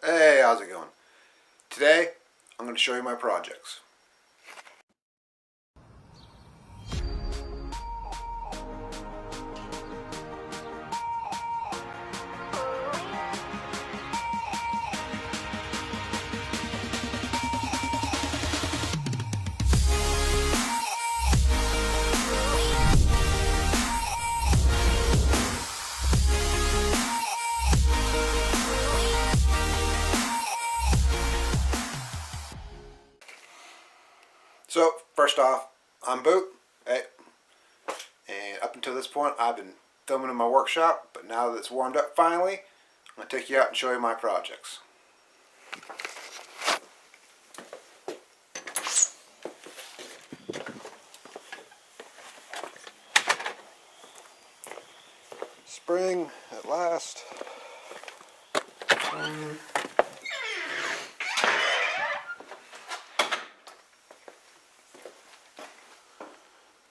Hey, how's it going? Today, I'm going to show you my projects. So, first off, I'm Boot. Hey. And up until this point, I've been filming in my workshop, but now that it's warmed up finally, I'm going to take you out and show you my projects. Spring at last.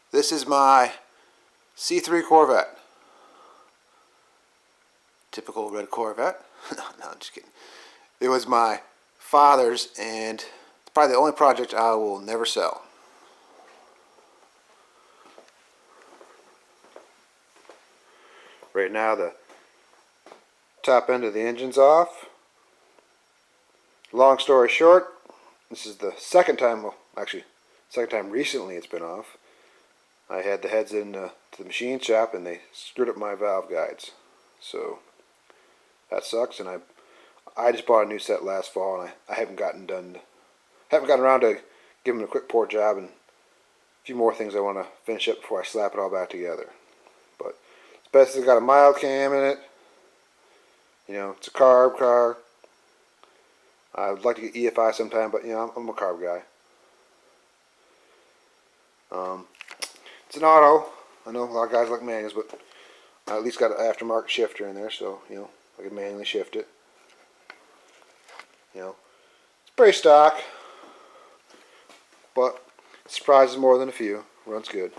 This is my C3 Corvette. Typical red Corvette. No, I'm just kidding. It was my father's, and it's probably the only project I will never sell. Right now the top end of the engine's off. Long story short, this is the second time, well actually second time recently it's been off. I had the heads in to the machine shop and they screwed up my valve guides. So that sucks, and I just bought a new set last fall, and I haven't gotten around to giving them a quick pour job, and a few more things I want to finish up before I slap it all back together. But it's best it's got a mild cam in it. You know, it's a carb car. I would like to get EFI sometime, but you know, I'm a carb guy. It's an auto. I know a lot of guys like manuals, but I at least got an aftermarket shifter in there, so you know I can manually shift it. You know, it's pretty stock, but it surprises more than a few. Runs good.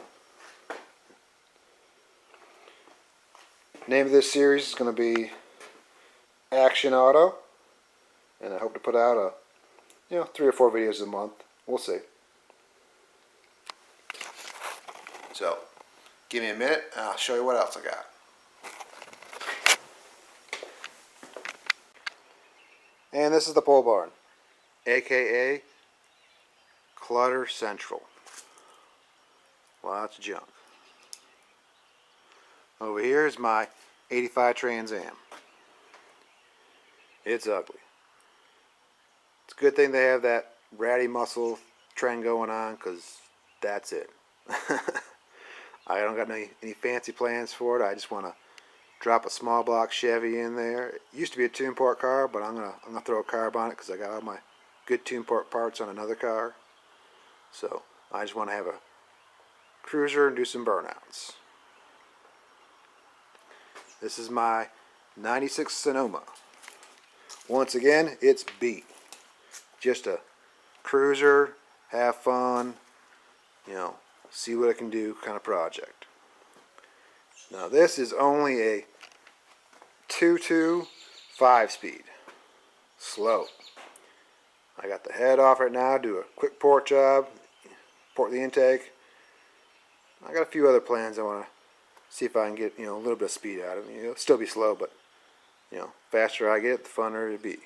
Name of this series is going to be Action Auto, and I hope to put out 3 or 4 videos a month. We'll see. So, give me a minute and I'll show you what else I got. And this is the pole barn, aka Clutter Central. Lots of junk. Over here is my 85 Trans Am. It's ugly. It's a good thing they have that ratty muscle trend going on, because that's it. I don't got any fancy plans for it. I just want to drop a small block Chevy in there. It used to be a tune port car, but I'm gonna throw a carb on it because I got all my good tune port parts on another car. So I just want to have a cruiser and do some burnouts. This is my 96 Sonoma. Once again, it's beat. Just a cruiser, have fun, you know, see what I can do kind of project. Now this is only a 2.2 5-speed. Slow. I got the head off right now, do a quick port job, port the intake. I got a few other plans I want to see if I can get, you know, a little bit of speed out of it. It'll still be slow, but you know, faster I get it, the funner it'll be.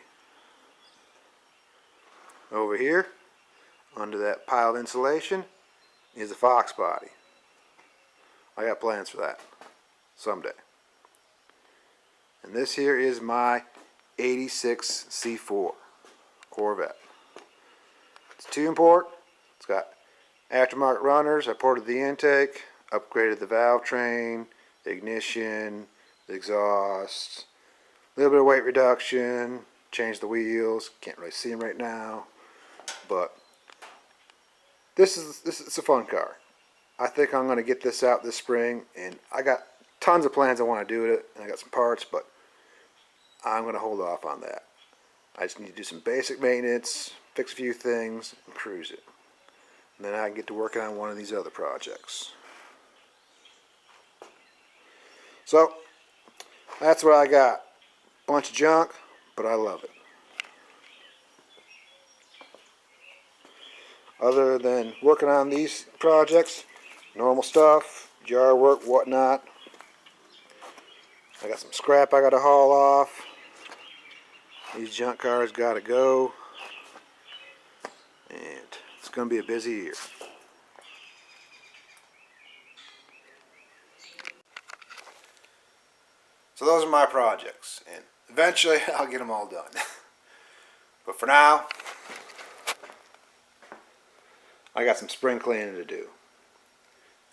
Over here, under that pile of insulation, is a Fox body. I got plans for that someday. And this here is my 86 C4 Corvette. It's a tune port. It's got aftermarket runners. I ported the intake, upgraded the valve train, the ignition, the exhaust, a little bit of weight reduction, changed the wheels. Can't really see them right now, but this is a fun car. I think I'm going to get this out this spring, and I got tons of plans I want to do with it, and I got some parts, but I'm going to hold off on that. I just need to do some basic maintenance, fix a few things, and cruise it. And then I can get to working on one of these other projects. So, that's what I got. bunch of junk, but I love it. Other than working on these projects, normal stuff, jar work, whatnot. I got some scrap I gotta haul off. These junk cars gotta go. And it's gonna be a busy year. So those are my projects, and eventually I'll get them all done. But for now, I got some spring cleaning to do.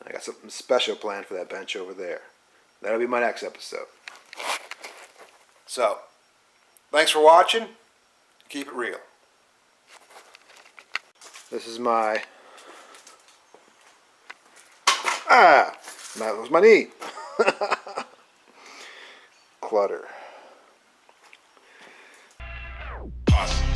I got something special planned for that bench over there. That'll be my next episode. So, thanks for watching. Keep it real. This is my... that was my knee. Clutter. Awesome.